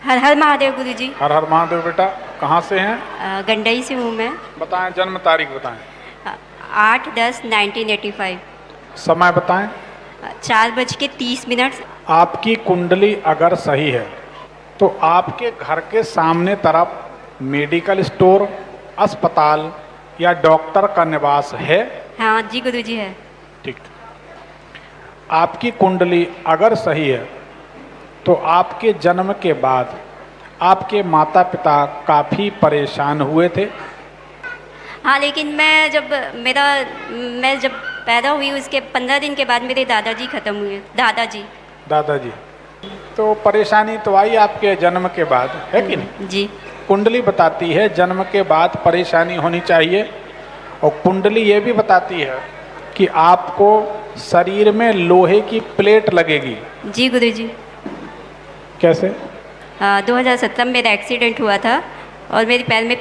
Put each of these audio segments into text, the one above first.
हर हर महादेव गुरुजी। हर हर महादेव। बेटा कहाँ से हैं? गंडई से हूँ मैं। बताएं, जन्म तारीख बताएं। 8/10/1985। समय बताएं। 4:30। आपकी कुंडली अगर सही है तो आपके घर के सामने तरफ मेडिकल स्टोर, अस्पताल या डॉक्टर का निवास है? हाँ जी गुरुजी है। ठीक। आपकी कुंडली अगर सही है तो आपके जन्म के बाद आपके माता पिता काफ़ी परेशान हुए थे। हाँ, लेकिन मैं जब पैदा हुई उसके 15 दिन के बाद मेरे दादाजी ख़त्म हुए। दादाजी। तो परेशानी तो आई आपके जन्म के बाद, है कि नहीं? जी। कुंडली बताती है जन्म के बाद परेशानी होनी चाहिए, और कुंडली ये भी बताती है कि आपको शरीर में लोहे की प्लेट लगेगी। जी गुरुजी। कैसे? 2017 में मेरा एक्सीडेंट हुआ था और मेरे पैर में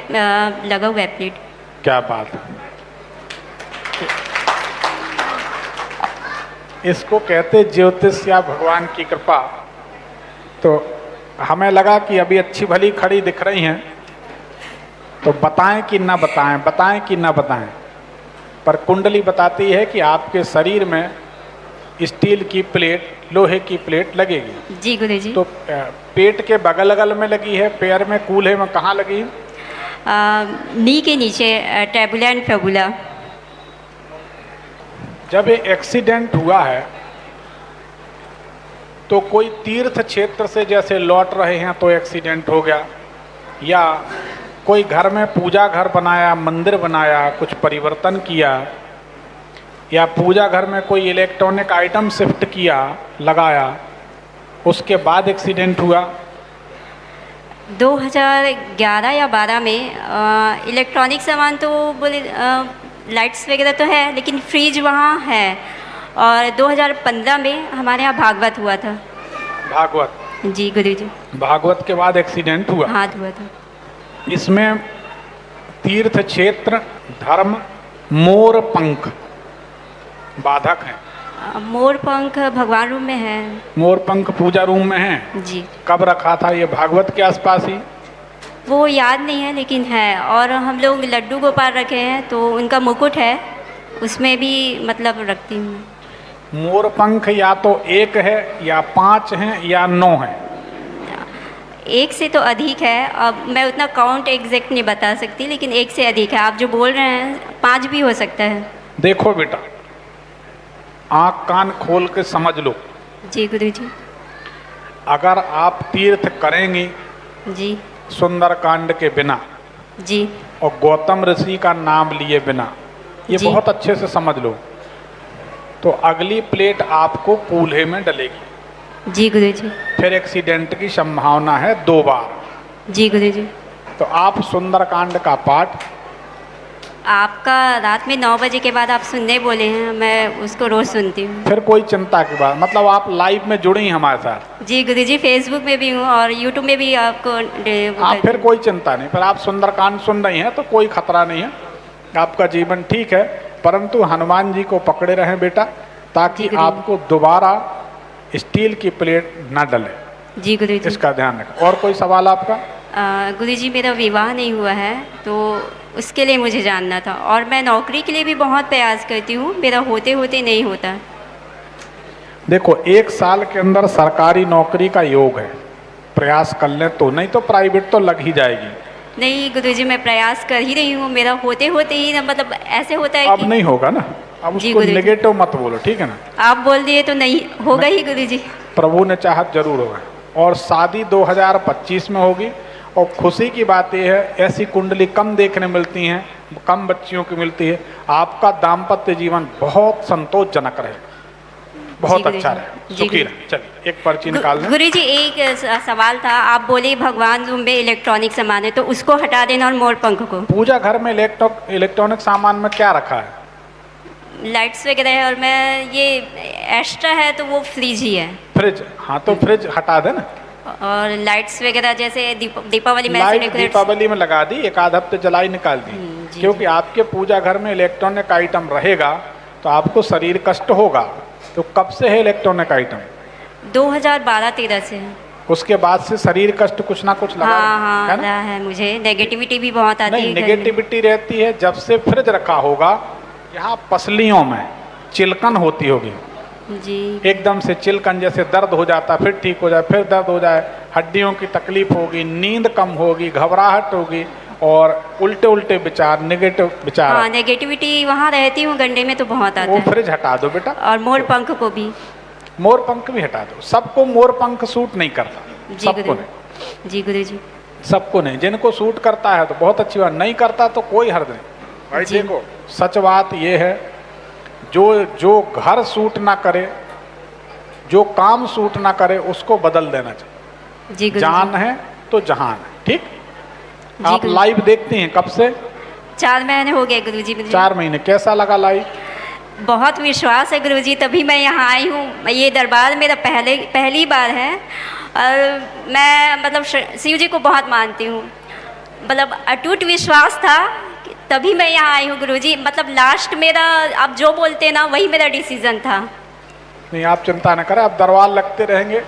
लगा हुआ है प्लेट। क्या बात है। इसको कहते ज्योतिष या भगवान की कृपा। तो हमें लगा कि अभी अच्छी भली खड़ी दिख रही हैं, तो बताएं कि ना बताएं, बताएं कि ना बताएं, पर कुंडली बताती है कि आपके शरीर में स्टील की प्लेट, लोहे की प्लेट लगेगी। जी गुरुजी। तो पेट के बगल अगल में लगी है, पैर में, कूल्हे में कहाँ लगी? नी के नीचे, टैबुला एंड फेबुला। जब ये एक्सीडेंट हुआ है तो कोई तीर्थ क्षेत्र से जैसे लौट रहे हैं तो एक्सीडेंट हो गया, या कोई घर में पूजा घर बनाया, मंदिर बनाया, कुछ परिवर्तन किया, या पूजा घर में कोई इलेक्ट्रॉनिक आइटम शिफ्ट किया, लगाया, उसके बाद एक्सीडेंट हुआ? 2011 या 12 में इलेक्ट्रॉनिक सामान तो बोले लाइट्स वगैरह तो है, लेकिन फ्रिज वहाँ है। और 2015 में हमारे यहाँ भागवत हुआ था। भागवत? जी गुरुजी। भागवत के बाद एक्सीडेंट हुआ? हाँ हुआ था। इसमें तीर्थ क्षेत्र, धर्म, मोर पंख बाधक हैं। मोर पंख भगवान रूम में है। मोर पंख पूजा रूम में है। जी। कब रखा था ये? भागवत के आसपास ही? वो याद नहीं है, लेकिन है। और हम लोग लड्डू गोपाल रखे हैं तो उनका मुकुट है, उसमें भी मतलब रखती हूँ। मोर पंख या तो एक है, या 5 हैं, या 9 हैं? एक से तो अधिक है। अब मैं उतना काउंट एग्जैक्ट नहीं बता सकती, लेकिन एक से अधिक है। आप जो बोल रहे हैं 5 भी हो सकता है। देखो बेटा, आँख कान खोल के समझ लो। जी गुरुजी। अगर आप तीर्थ करेंगी जी। सुंदरकांड के बिना, जी। और गौतम ऋषि का नाम लिए बिना, ये जी। बहुत अच्छे से समझ लो, तो अगली प्लेट आपको कूल्हे में डलेगी। जी गुरुजी। फिर एक्सीडेंट की संभावना है 2 बार। जी गुरुजी। तो आप सुंदरकांड का पाठ, आपका रात में 9 बजे के बाद आप सुनने बोले हैं, मैं उसको रोज़ सुनती हूँ। फिर कोई चिंता की बात, मतलब आप लाइव में जुड़ी हैं हमारे साथ। जी गुरुजी, फेसबुक में भी हूँ और यूट्यूब में भी आपको आप फिर कोई चिंता नहीं, फिर आप सुंदरकांड सुन रही हैं तो कोई खतरा नहीं है, आपका जीवन ठीक है। परंतु हनुमान जी को पकड़े रहें बेटा, ताकि आपको दोबारा स्टील की प्लेट ना डले। जी गुरुजी। इसका ध्यान रखें। और कोई सवाल आपका? गुरुजी, मेरा विवाह नहीं हुआ है तो उसके लिए मुझे जानना था, और मैं नौकरी के लिए भी बहुत प्रयास करती हूँ, मेरा होते होते नहीं होता। देखो, 1 साल के अंदर सरकारी नौकरी का योग है, प्रयास कर लें तो, नहीं तो प्राइवेट तो लग ही जाएगी। नहीं गुरुजी, मैं प्रयास कर ही रही हूँ, मेरा होते होते ही ना, मतलब ऐसे होता है अब कि नहीं होगा ना, अब उसको नेगेटिव मत बोलो, ठीक है ना? आप बोल दिए तो नहीं होगा ही गुरुजी। प्रभु ने चाहत जरूर होगा। और शादी 2025 में होगी। और खुशी की बात यह है, ऐसी कुंडली कम देखने मिलती हैं, कम बच्चियों की मिलती है। आपका दाम्पत्य जीवन बहुत संतोषजनक रहे, बहुत अच्छा रहे, सुखी रहे। चलिए एक पर्ची निकाल लें। गुरुजी, एक सवाल था। आप बोले भगवान रूम में इलेक्ट्रॉनिक सामान है तो उसको हटा देना, और मोर पंख को। पूजा घर में इलेक्ट्रॉनिक सामान में क्या रखा है? लाइट्स वगैरह है, और मैं ये एक्स्ट्रा है तो वो फ्रिज ही है। फ्रिज? हाँ तो फ्रिज हटा दे ना। और लाइट्स वगैरह जैसे दीपावली में लाइट दीपावली में लगा दी, 1 हफ्ते जलाई निकाल दी। क्योंकि आपके पूजा घर में इलेक्ट्रॉनिक आइटम रहेगा तो आपको शरीर कष्ट होगा। तो कब से है इलेक्ट्रॉनिक आइटम? 2012-13 से है। उसके बाद से शरीर कष्ट कुछ ना कुछ लगा हाँ हाँ है ना? रहा है मुझे, नेगेटिविटी भी बहुत आती नहीं, है घर में। नेगेटिविटी रहती है जब से फ्रिज रखा होगा, यहाँ पसलियों में चिलकन होती होगी, जी एकदम से चिलकन जैसे दर्द हो जाता, फिर ठीक हो जाए, फिर दर्द हो जाए, हड्डियों की तकलीफ होगी, नींद कम होगी, घबराहट होगी और उल्टे उल्टे विचार, नेगेटिव विचार। हाँ, नेगेटिविटी वहाँ रहती हूँ गंडे में तो बहुत आता वो है। फ्रिज हटा दो बेटा, और मोर पंख को भी। मोर पंख भी हटा दो। सबको मोर पंख सूट नहीं करता, जी सबको गुरु नहीं, जी गुरु जी। सबको नहीं। जिनको सूट करता है तो बहुत अच्छी बात, नहीं करता तो कोई हर्ज नहीं। भाई जी। देखो, सच बात ये है, जो जो घर सूट ना करे, जो काम सूट ना करे, उसको बदल देना चाहिए। जी गुरु जान है तो जहान है, ठीक। जी आप गुरु। लाइव देखती हैं कब से? 4 महीने हो गए गुरु जी मुझे। 4 महीने। कैसा लगा लाइव? बहुत विश्वास है गुरु जी, तभी मैं यहाँ आई हूँ। ये दरबार मेरा पहली बार है और मैं मतलब शिव जी को बहुत मानती हूँ। मतलब अटूट विश्वास था, तभी मैं यहाँ आई हूँ गुरु जी। मतलब लास्ट मेरा, आप जो बोलते हैं ना, वही मेरा डिसीजन था। नहीं, आप चिंता न करें, आप दरबार लगते रहेंगे।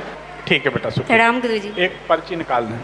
ठीक है बेटा, शुक्रिया। प्रणाम गुरु जी। एक पर्ची निकाल दें।